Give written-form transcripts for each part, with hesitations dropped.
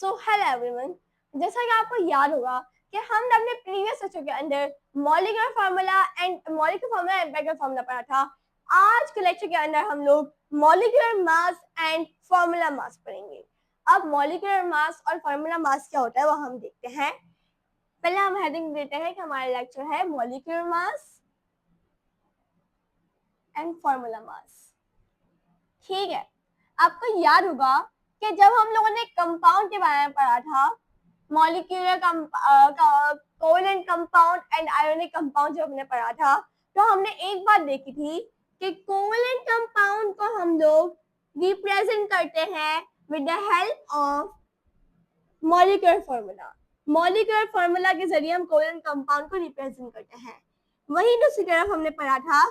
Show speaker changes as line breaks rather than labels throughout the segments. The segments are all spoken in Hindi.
सो हेलो एवरीवन, जैसा कि आपको याद होगा कि हमने अपने प्रीवियस लेक्चर के अंदर molecular formula and empirical formula पढ़ा था। आज के लेक्चर के अंदर हम लोग molecular mass and formula mass पढ़ेंगे। अब मॉलिक्यूलर मास और फार्मूला मास क्या होता है वो हम देखते हैं। पहले हम हेडिंग देते हैं कि हमारा लेक्चर है molecular mass and formula mass. ठीक है, आपको याद होगा कि जब हम लोगों ने कंपाउंड के बारे में पढ़ा था, molecular covalent compound and ionic compound जब हमने पढ़ा था, तो हमने एक बात देखी थी कि कोवेलेंट कंपाउंड को हम लोग रिप्रेजेंट करते हैं with the help of molecular formula. Molecular formula के जरिए हम कोवेलेंट कंपाउंड को रिप्रेजेंट करते हैं। वही दूसरी तरफ हमने पढ़ा था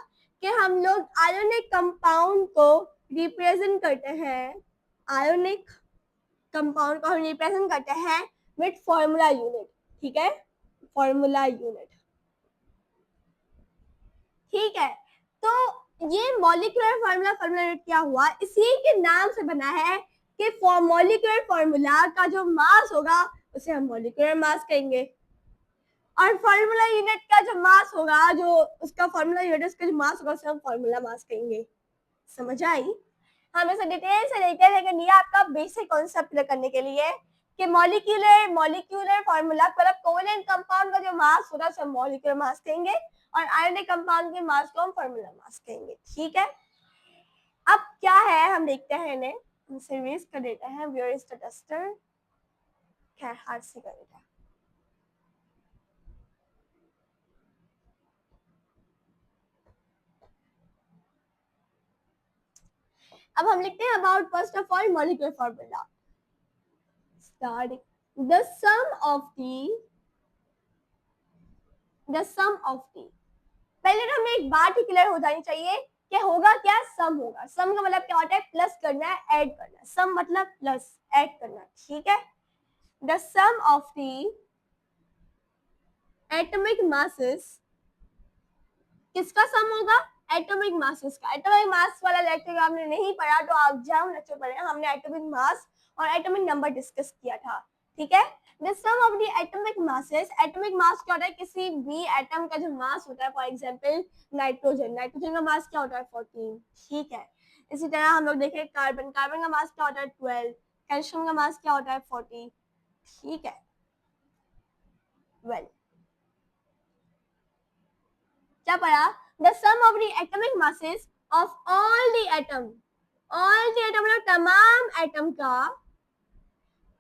कि हम लोग आयोनिक कंपाउंड को रिप्रेजेंट करते हैं, आयोनिक कंपाउंड को हम रिप्रेजेंट करते हैं विद फॉर्मूला यूनिट। ठीक है, फॉर्मूला यूनिट। ठीक है, तो ये मॉलिक्यूलर फॉर्मूला यूनिट क्या हुआ, इसी के नाम से बना है कि मॉलिक्यूलर फॉर्मूला का जो मास होगा उसे हम मॉलिक्यूलर मास कहेंगे, और फॉर्मूला यूनिट का जो मास होगा, जो उसका फॉर्मूला यूनिट उसका जो मास होगा उसे हम फॉर्मूला मास कहेंगे। समझ आई? हम इसे डिटेल से लेकर, लेकिन ये आपका बेसिक कॉन्सेप्ट क्लियर करने के लिए कि मॉलिक्यूलर फार्मूला मतलब कोवेलेंट कंपाउंड का जो मास होगा उसे मॉलिक्यूलर मास कहेंगे, और आयोनिक कंपाउंड के मास को हम फार्मूला मास कहेंगे। ठीक है, अब क्या है हम देखते हैं इन्हें, हमसे इरेज कर देते हैं। Where is the duster? खैर हाथ से कर देते हैं। अब हम लिखते हैं about first of all molecular formula. Starting the sum of the. पहले तो हमें एक बात ही क्लियर हो जानी चाहिए कि होगा क्या, सम होगा। सम का मतलब क्या होता है? प्लस करना है, ऐड करना है। सम मतलब प्लस, ऐड करना। ठीक है, the sum of the atomic masses, किसका सम होगा? एटॉमिक मासेस का। एटॉमिक मास वाला लेक्चर आपने नहीं पढ़ा तो आप जाओ लेक्चर पढ़े, हमने एटॉमिक मास और एटॉमिक नंबर डिस्कस किया था। ठीक है, the sum of the atomic masses. Atomic mass क्या होता है? किसी भी एटम का जो मास होता है, फॉर एग्जांपल नाइट्रोजन का मास क्या होता है? 14। ठीक है, इसी तरह हम लोग देखें कार्बन का मास क्या होता है? 12। कैल्शियम का मास क्या होता है? 40। ठीक है, वेल क्या पढ़ा? The sum of the atomic masses of all the atom, all the atom मतलब तमाम एटम का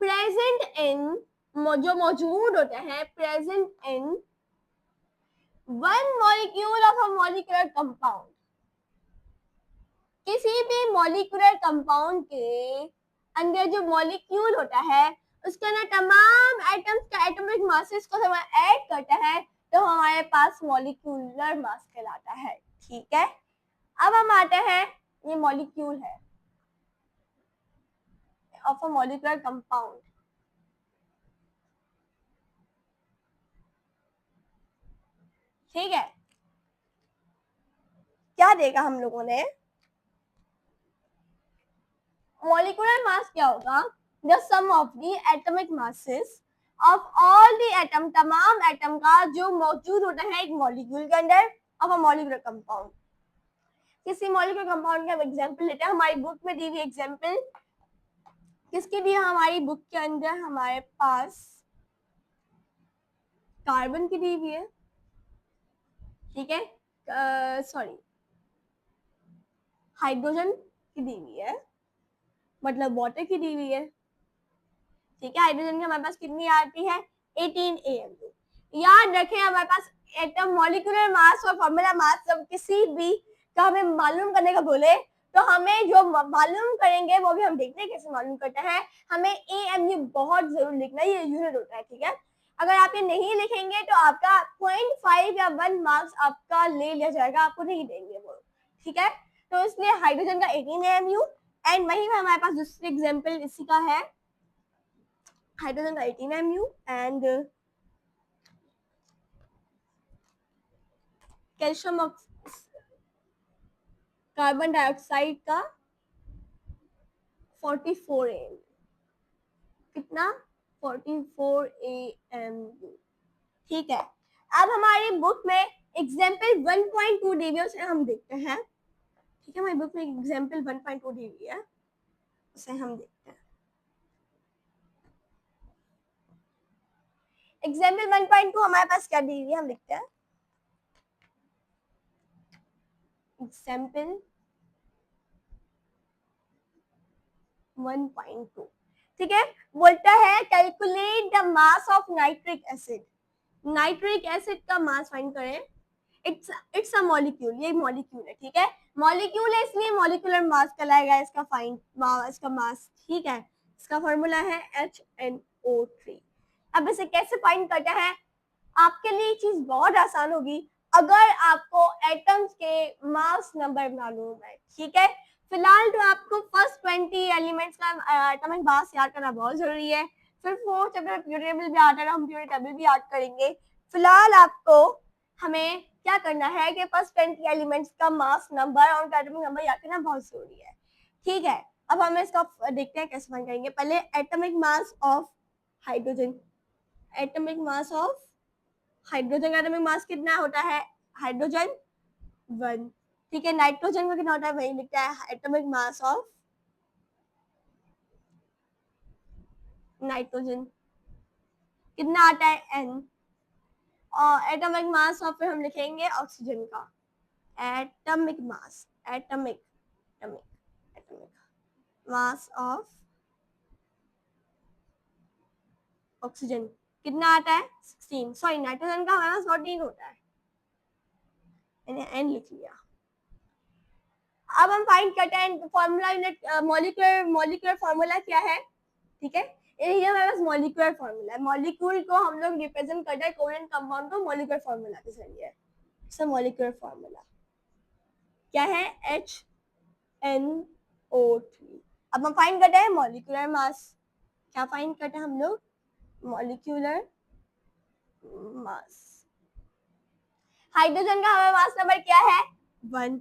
प्रेजेंट इन, जो मौजूद होते हैं, present in one molecule of a molecular compound. किसी भी मॉलिक्यूलर कंपाउंड के अंदर जो मॉलिक्यूल होता है उसके अंदर तमाम एटम्स का एटॉमिक मासेस को हम ऐड करते हैं तो हमारे पास मॉलिक्यूलर मास कहलाता है। ठीक है, अब हम आते हैं, ये मॉलिक्यूल है ऑफ अ मॉलिक्यूलर कंपाउंड। ठीक है, क्या देखा हम लोगों ने? मॉलिक्यूलर मास क्या होगा? The sum of the atomic masses of all the atom, तमाम एटम का जो मौजूद होता है एक मॉलिक्यूल के अंदर, ऑफ अ मॉलिक्यूलर कंपाउंड। किसी मॉलिक्यूलर कंपाउंड का एग्जांपल लेते हैं। हमारी बुक में दी हुई एग्जांपल किसकी दी है? हमारी बुक के अंदर हमारे पास कार्बन की दी हुई है। ठीक है, सॉरी, हाइड्रोजन की दी हुई है, मतलब वाटर की दी हुई है। ठीक है, हाइड्रोजन की हमारे पास कितनी आती है? 18 AMU। याद रखें, हमारे पास एटम मॉलिक्यूलर मास और फॉर्मूला मास जब किसी भी का हमें मालूम करने का बोले तो हमें जो मालूम करेंगे वो भी हम देखते हैं कैसे मालूम करते हैं। हमें AMU बहुत जरूर लिखना है, ये यूनिट होता है। ठीक है, अगर आप ये नहीं लिखेंगे तो आपका 0.5 या 1 मार्क्स आपका ले लिया जाएगा, आपको नहीं देंगे वो। ठीक है, तो इसलिए हाइड्रोजन का 18 AMU, एंड वही हमारे पास दूसरी एग्जाम्पल इसी का है, हाइड्रोजन का 18 MU and calcium carbon dioxide का 44 MU। कितना 44 AMU। ठीक है, अब हमारी बुक में एग्जाम्पल 1.2 दी हुई है, उसे हम देखते हैं। ठीक है, हमारी बुक में एग्जाम्पल 1.2 दी हुई है, उसे हम देखते हैं। एग्जाम्पल 1.2 हमारे पास क्या दी हुई है, हम देखते हैं। एग्जाम्पल 1.2, ठीक है, बोलता है calculate the mass of nitric acid. Nitric acid का मास फाइंड करें। इट्स अ मॉलिक्यूल, ये मॉलिक्यूल है, ठीक है, मॉलिक्यूल है इसलिए मॉलिक्यूलर मास कहलाएगा इसका इसका मास। ठीक है, इसका फॉर्मूला है HNO3। अब इसे कैसे फाइंड करता है, आपके लिए चीज बहुत आसान होगी अगर आपको एटम्स के मास नंबर मालूम है। ठीक है, फिलहाल तो आपको फर्स्ट 20 एलिमेंट्स का एटॉमिक मास याद करना बहुत जरूरी है। फिर फोर्थ चैप्टर पीरियड टेबल भी आता है, हम पीरियड टेबल भी याद करेंगे। फिलहाल आपको हमें क्या करना है कि फर्स्ट 20 एलिमेंट्स का मास नंबर और उनका एटॉमिक नंबर याद करना बहुत जरूरी है। ठीक है, अब हम इसका देखते हैं कैसे फाइंड करेंगे। पहले atomic mass of hydrogen, atomic mass of hydrogen का एटॉमिक मास कितना होता है, हाइड्रोजन 1। ठीक है, नाइट्रोजन का कितना होता है, वही लिखता है एटॉमिक मास ऑफ नाइट्रोजन, कितना आता है N। और एटॉमिक मास ऑफ फिर हम लिखेंगे ऑक्सीजन का, atomic mass, atomic atomic atomic mass of oxygen कितना आता है 16। सॉरी, नाइट्रोजन का हमारे पास 14 होता है, मैंने N लिख लिया। अब हम फाइंड करते हैं फॉर्मूला यूनिट, मॉलिक्यूलर फॉर्मूला क्या है। ठीक है, ये हमारे पास मॉलिक्यूलर फॉर्मूला है। मॉलिक्यूल को हम लोग रिप्रेजेंट करते हैं कोवेलेंट कंपाउंड को मॉलिक्यूलर फॉर्मूला के जरिए। सो मॉलिक्यूलर फॉर्मूला क्या है, HNO3। अब हम फाइंड करते हैं मॉलिक्यूलर मास। क्या फाइंड करते हैं हम लोग, मॉलिक्यूलर मास। हाइड्रोजन का हमारे मास नंबर क्या है 1।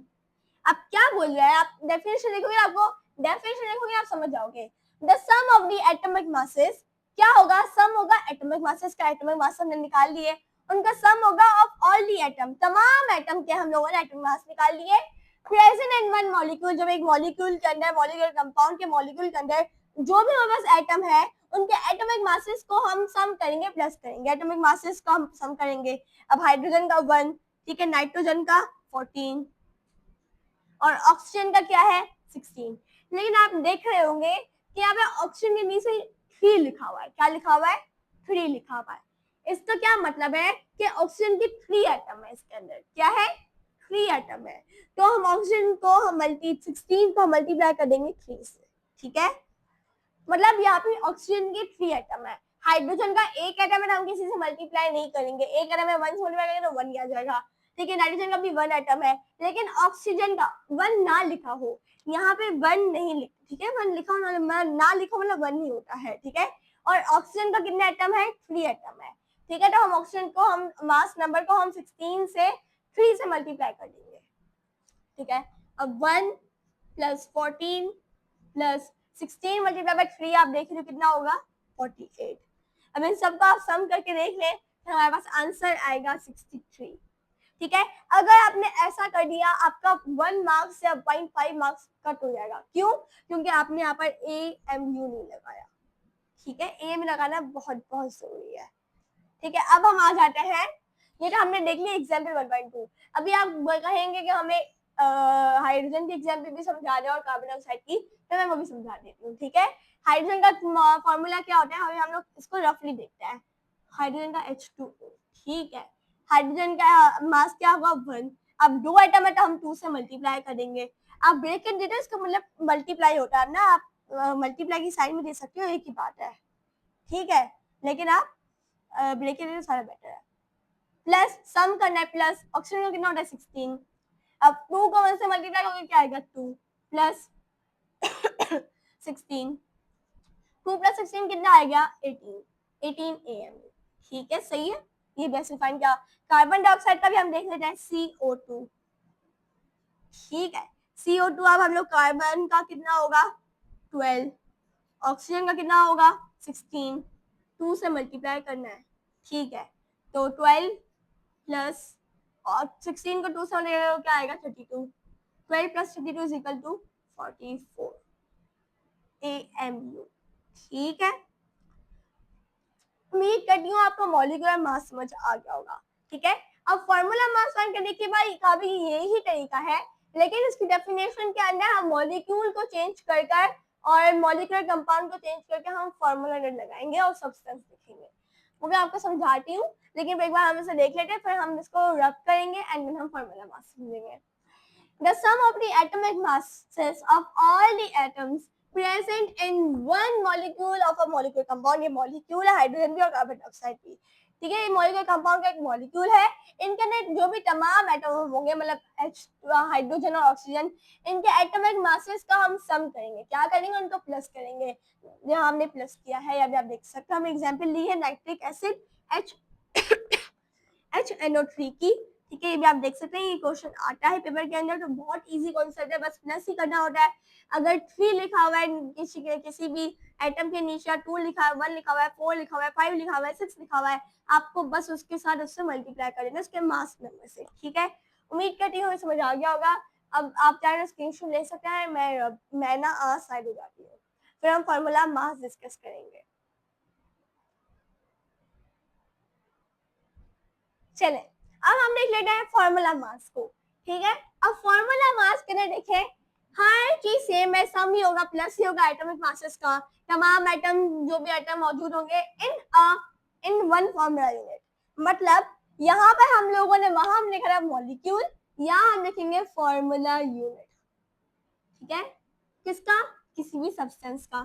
अब क्या बोल रहा है, आप डेफिनेशन देखोगे, आपको डेफिनेशन देखोगे आप समझ जाओगे। The sum of the atomic masses क्या होगा, सम होगा एटॉमिक मासेस का, एटॉमिक मास हमने निकाल लिए, उनका सम होगा ऑफ ऑल द एटम, तमाम एटम के हम लोगों ने एटॉमिक मास निकाल लिए प्रेजेंट इन वन मॉलिक्यूल। जब एक मॉलिक्यूल के अंदर, मॉलिक्यूलर कंपाउंड के मॉलिक्यूल के अंदर जो भी हमारे पास एटम है उनके एटॉमिक मासेस को हम सम करेंगे, प्लस करेंगे, एटॉमिक मासेस को हम सम करेंगे। अब हाइड्रोजन का 1, ठीक है, नाइट्रोजन का 14 और ऑक्सीजन का क्या है 16। लेकिन आप देख रहे होंगे कि यहाँ पे ऑक्सीजन के नीचे 3 लिखा हुआ है। क्या लिखा हुआ है, 3 लिखा हुआ है। इसका क्या मतलब है कि ऑक्सीजन की 3 एटम है इसके अंदर, क्या है 3 एटम है। तो हम ऑक्सीजन को हम 16 को मल्टीप्लाई कर देंगे 3 से। ठीक है, मतलब यहाँ पे ऑक्सीजन के 3 एटम है। हाइड्रोजन का एक एटम है, हम किसी से मल्टीप्लाई नहीं करेंगे, एक एटम है 1 से मल्टीप्लाई करेंगे तो 1 आ जाएगा। ठीक है, नाइट्रोजन का भी 1 एटम है, लेकिन ऑक्सीजन का 1 ना लिखा हो, यहाँ पे 1 नहीं लिखा, ठीक है, 1 लिखा हो ना लिखा हो मतलब 1 नहीं होता है। ठीक है, और ऑक्सीजन का कितने एटम है 3 एटम है। ठीक है, तो हम ऑक्सीजन को हम मास नंबर को हम 16 से 3 से मल्टीप्लाई कर देंगे। ठीक है, अब 1 प्लस 14 प्लस 16 मल्टीप्लाई बाय 3 आप देख रहे हो कितना होगा 48। अब इन सबको आप सम करके देख लें तो हमारे पास आंसर आएगा 63। ठीक है, अगर आपने ऐसा कर दिया आपका 1 मार्क्स या 0.5 मार्क्स कट हो जाएगा। क्यों, क्योंकि आपने यहाँ पर AMU नहीं लगाया। ठीक है, AM लगाना बहुत बहुत जरूरी है। ठीक है, अब हम आ जाते हैं, ये तो हमने देख लिया एग्जाम्पल 1.2। अभी आप कहेंगे कि हमें हाइड्रोजन की एग्जाम्पल भी समझा दें और कार्बन डाइऑक्साइड की, तो मैं वो भी समझा देती हूँ। ठीक है, हाइड्रोजन का फॉर्मूला क्या होता है, हम लोग इसको रफली देखते हैं। हाइड्रोजन का H2O, ठीक है, हाइड्रोजन का मास क्या होगा 1। अब 2 एटम है तो हम 2 से मल्टीप्लाई करेंगे। आप ब्रैकेट देते हो, इसका मतलब मल्टीप्लाई होता है ना, आप मल्टीप्लाई की साइन में दे सकते हो, एक ही बात है। ठीक है, लेकिन आप ब्रैकेट देते सारा बेटर है। प्लस सम करना है, प्लस ऑक्सीजन का कितना होता है 16। अब 2 को 1 से मल्टीप्लाई करोगे क्या आएगा 2 प्लस 16, 2 प्लस 16 कितना आएगा 18 AM। ठीक है, सही है, ये बेस्ट फाइन किया। कार्बन डाइऑक्साइड का भी हम देख लेते हैं CO2। ठीक है, CO2 अब हम लोग कार्बन का कितना होगा 12, ऑक्सीजन का कितना होगा 16, 2 से मल्टीप्लाई करना है, ठीक है। तो 12 प्लस और 16 को 2 से मल्टीप्लाई क्या आएगा 32, 12 plus 32 is equal to 44 AMU, ठीक है। उम्मीद करती हूँ आपको मॉलिक्यूलर मास समझ आ गया होगा, ठीक है। अब फॉर्मूला मास फाइंड करने के बाद का भी यही तरीका है, लेकिन इसकी डेफिनेशन के अंदर हम मॉलिक्यूल को चेंज कर कर और मॉलिक्यूलर कंपाउंड को चेंज करके हम फॉर्मूला लगाएंगे और सब्सटेंस लिखेंगे। वो मैं आपको समझाती हूँ, लेकिन एक बार हम इसे देख लेते हैं, फिर हम इसको रब करेंगे एंड देन हम फॉर्मूला मास समझेंगे। The sum of the atomic masses of all the atoms present in one molecule of a molecular compound, ये molecule है हाइड्रोजन भी और कार्बन डाइऑक्साइड भी, ठीक है। ये मॉलिक्यूलर कंपाउंड का एक मॉलिक्यूल है, इनके अंदर जो भी तमाम एटम होंगे, मतलब H हाइड्रोजन और ऑक्सीजन, इनके एटॉमिक मासेस का हम सम करेंगे। क्या करेंगे? उनको प्लस करेंगे, जो हमने प्लस किया है, या भी आप देख सकते हैं। हम एग्जांपल ली है नाइट्रिक एसिड HNO3 की, ठीक है। ये भी आप देख सकते हैं, ये क्वेश्चन आता है पेपर के अंदर, तो बहुत इजी कॉन्सेप्ट है, बस प्लस ही करना होता है। अगर 3 लिखा हुआ है किसी भी एटम के नीचे, 2 लिखा है, 1 लिखा हुआ है, 4 लिखा हुआ है, 5 लिखा हुआ है, 6 लिखा हुआ है, आपको बस उसके साथ उससे मल्टीप्लाई कर देना, उसके मास नंबर से, ठीक है। उम्मीद करती हूँ समझ आ गया होगा। अब आप चाहे स्क्रीनशॉट ले सकते हैं, मैं ना साइड हो जाती हूँ, फिर हम फॉर्मूला मास डिस्कस करेंगे। चले, अब हम देख लेते हैं फॉर्मूला मास को, ठीक है। अब फॉर्मूला मास के अंदर देखें, हर चीज सेम है, सम ही होगा, प्लस ही होगा एटॉमिक मासेस का। तमाम एटम, जो भी एटम मौजूद होंगे इन वन फॉर्मूला यूनिट, मतलब यहाँ पर हम लोगों ने, वहां हम लिख रहा है मॉलिक्यूल, यहाँ हम लिखेंगे फॉर्मूला यूनिट, ठीक है। किसका? किसी भी सब्सटेंस का।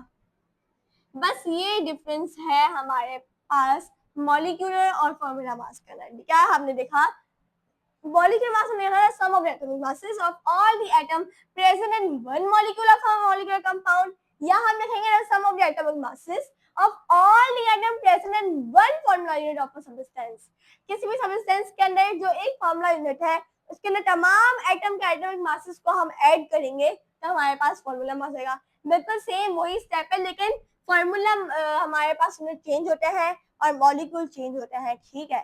बस ये डिफरेंस है हमारे पास मॉलिक्यूलर और फॉर्मूला मास के अंदर। क्या हमने देखा? Molecular mass हमने देखा sum of the atomic masses of all the atom present in one molecule of a molecular compound, या हम देखेंगे sum of the atomic masses of all the atom present in one formula unit of a substance। किसी भी substance के अंदर जो एक formula unit है, उसके अंदर तमाम एटम के atomic masses को हम ऐड करेंगे, तो हमारे पास फॉर्मूला मास आएगा। बिल्कुल सेम वही स्टेप है, लेकिन फॉर्मूला हमारे पास चेंज होते हैं और मॉलिक्यूल चेंज होते हैं, ठीक है।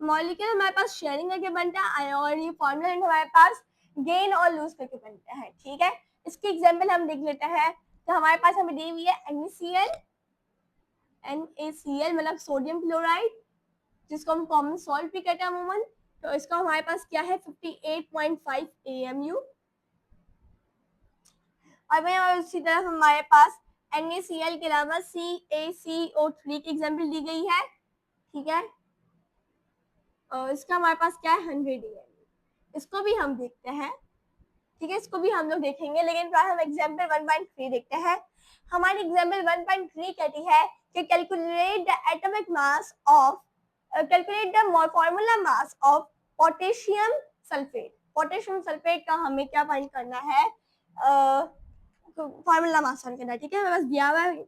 मॉलिक्यूल हमारे पास शेयरिंग करके बनता है और ये फॉर्मूला हमारे पास गेन और लूज करके बनता है, ठीक है। इसकी एग्जांपल हम देख लेते हैं। तो हमारे पास हमें दी हुई है NaCl मतलब सोडियम क्लोराइड, जिसको हम कॉमन सॉल्ट भी कहते हैं अमूमन। तो इसका हमारे पास क्या है 58.5 AMU। और वहीं उसी तरफ हमारे पास NaCl के अलावा CaCO3 की एग्जांपल दी गई है, ठीक है। इसका हमारे पास क्या है 100 AMU। इसको भी हम देखते हैं, ठीक है। इसको भी हम लोग देखेंगे, लेकिन हम एग्जाम्पल 1.3 देखते हैं। हमारी एग्जाम्पल 1.3 कहती है कि calculate the atomic mass of calculate the formula mass of potassium sulphate. Potassium sulphate का हमें क्या फाइंड करना है? फॉर्मूला मास फाइंड करना है, ठीक है। बस दिया हुआ है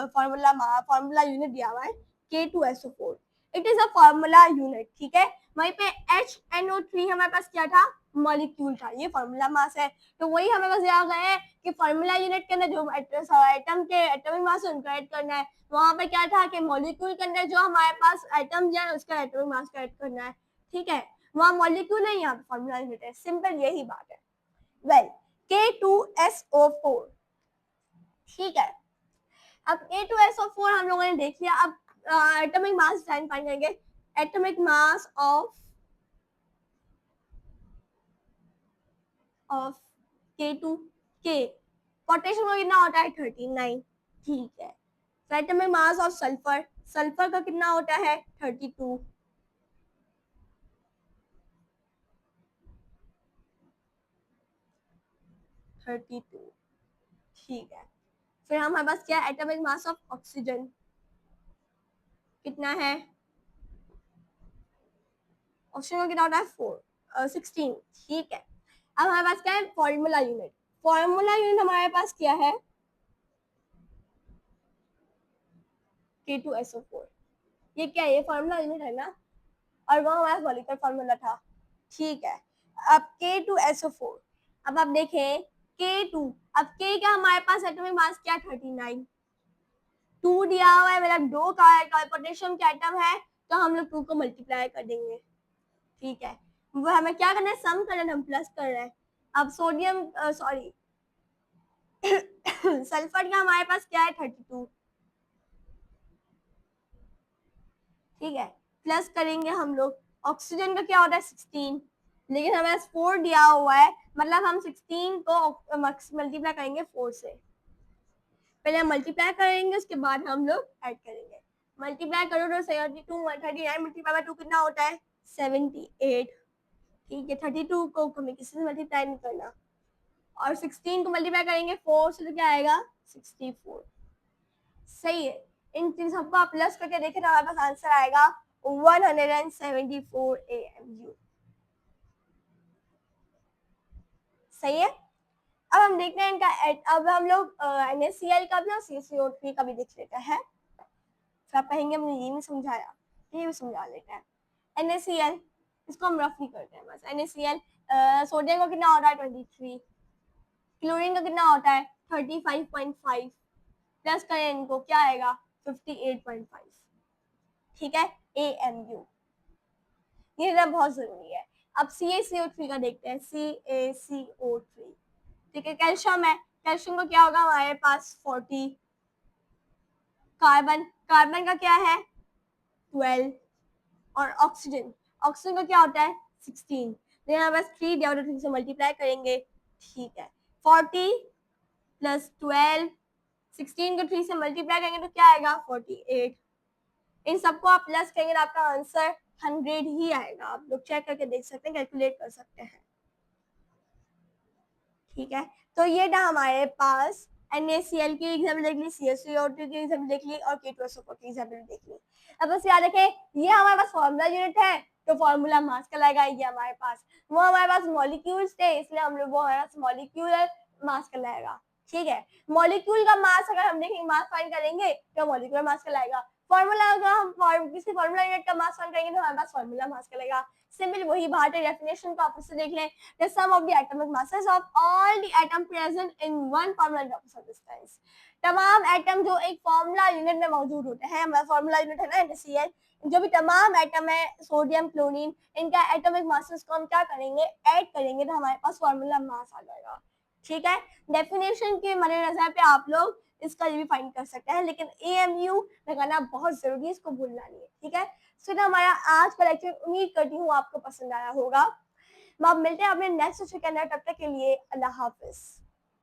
फॉर्मूला यूनिट दिया हुआ है K2SO4। It is a formula unit, ठीक है। वहीं पे HNO3 हमारे पास क्या था? मॉलिक्यूल था, ये फॉर्मूला मास है। तो वही हमें बस याद है कि फॉर्मूला यूनिट के अंदर जो एटम के एटॉमिक मास उनको ऐड करना है। वहां पे क्या था कि मॉलिक्यूल के अंदर जो हमारे पास एटम्स है उसका एटॉमिक मास का ऐड करना है, ठीक है। वहां मॉलिक्यूल है, यहाँ पे फॉर्मूला यूनिट है, सिंपल यही बात है। वेल K2SO4, ठीक है। अब K2SO4 हम लोगों ने देख लिया। अब एटॉमिक मास फाइंड करेंगे। Atomic mass of K2 K potassium का कितना होता है 39, ठीक है। Atomic mass of sulphur, sulphur का कितना होता है 32, ठीक है। फिर हमारे पास क्या एटॉमिक मास ऑफ ऑक्सीजन कितना है? ऑक्सीजन का कितना होता है 16, ठीक है। अब हमारे पास क्या है फॉर्मूला यूनिट। फॉर्मूला यूनिट हमारे पास क्या है K2SO4। ये क्या है? ये फॉर्मूला यूनिट है ना, और वो हमारा मॉलिक्यूलर फॉर्मूला था, ठीक है। अब K2SO4, अब आप देखें K2, अब K का हमारे पास एटॉमिक मास क्या 39, 2 दिया हुआ है, मतलब 2 का पोटेशियम के एटम है, तो हम लोग 2 को मल्टीप्लाई कर देंगे, ठीक है। वो हमें क्या करना है, सम करना है, हम प्लस कर रहे हैं। अब सोडियम सॉरी सल्फर का हमारे पास क्या है 32, ठीक है। प्लस करेंगे हम लोग, ऑक्सीजन का क्या होता है 16, लेकिन हमें 4 दिया हुआ है, मतलब हम 16 को मल्टीप्लाई करेंगे 4 से। पहले हम मल्टीप्लाई करेंगे, उसके बाद हम लोग ऐड करेंगे। मल्टीप्लाई करो तो 72 39 मल्टीप्लाई बाय 2 कितना होता है 78, ठीक है। 32 को हमें किसी से मल्टीप्लाई नहीं करना, और 16 को मल्टीप्लाई करेंगे 4 से, तो क्या आएगा 64, सही है। इन तीन सबको आप प्लस करके देखें तो हमारे पास आंसर आएगा 174 AMU, सही है। अब हम देखते हैं इनका अब हम लोग NaCl का भी और CaCO3 का भी देख लेते हैं। फिर आप कहेंगे हमने ये नहीं समझाया, ये भी समझा लेते हैं। NaCl, इसको हम रफली करते हैं बस। NaCl सोडियम का कितना होता है 23, क्लोरीन का कितना होता है 35.5, प्लस करें इनको क्या आएगा 58.5, ठीक है। AMU, ये बहुत जरूरी है। अब CaCO3 का देखते हैं, CaCO3, ठीक है। कैल्शियम है, कैल्शियम का क्या होगा हमारे पास 40, कार्बन, कार्बन का क्या है 12, और ऑक्सीजन, ऑक्सीजन का क्या होता है 16, तो यहाँ बस 3 दिया 3 से मल्टीप्लाई करेंगे, ठीक है। 40 प्लस 12, 16 को 3 से मल्टीप्लाई करेंगे तो क्या आएगा 48, इन सबको आप प्लस करेंगे तो आपका आंसर 100 ही आएगा। आप लोग चेक करके देख सकते हैं, कैलकुलेट कर सकते हैं, ठीक है। तो ये था हमारे पास NaCl की एग्जाम्पल देख ली, CaCO2 की एग्जाम्पल देख ली, और K2SO4 की एग्जाम्पल देख ली। अब बस याद रखें, ये हमारे पास फॉर्मूला यूनिट है, तो फॉर्मूला मास कहलाएगा। ये हमारे पास वो हमारे पास मॉलिक्यूल्स थे, इसलिए हम लोग वो हमारे पास मॉलिक्यूलर मास कहलाएगा, ठीक है। मॉलिक्यूल का मास अगर हम देखेंगे, मास फाइंड करेंगे तो मॉलिक्यूलर मास कहलाएगा। फॉर्मूला अगर हम किसी फॉर्मूला यूनिट का मास फाइंड करेंगे तो हमारे पास फॉर्मूला मास कहलाएगा। सिंपल वही बात है, डेफिनेशन को आप उससे देख लें, the sum of the atomic masses of all the atom present in one formula unit of substance। तमाम एटम जो एक फॉर्मूला यूनिट में मौजूद होते हैं, हमारा फॉर्मूला यूनिट है ना NaCl, जो भी तमाम एटम है सोडियम क्लोरीन, इनका एटॉमिक मासेस को हम क्या करेंगे ऐड करेंगे, तो हमारे पास फॉर्मूला मास आ जाएगा, ठीक है। डेफिनेशन के मद्देनजर पे आप लोग इसका ये भी फाइंड कर सकते हैं, लेकिन AMU लगाना बहुत जरूरी है, इसको भूलना नहीं है, ठीक है। तो हमारा आज का लेक्चर उम्मीद करती हूँ आपको पसंद आया होगा। अब मिलते हैं अपने नेक्स्ट लेक्चर के अंदर, तब तक के लिए अल्लाह हाफिज।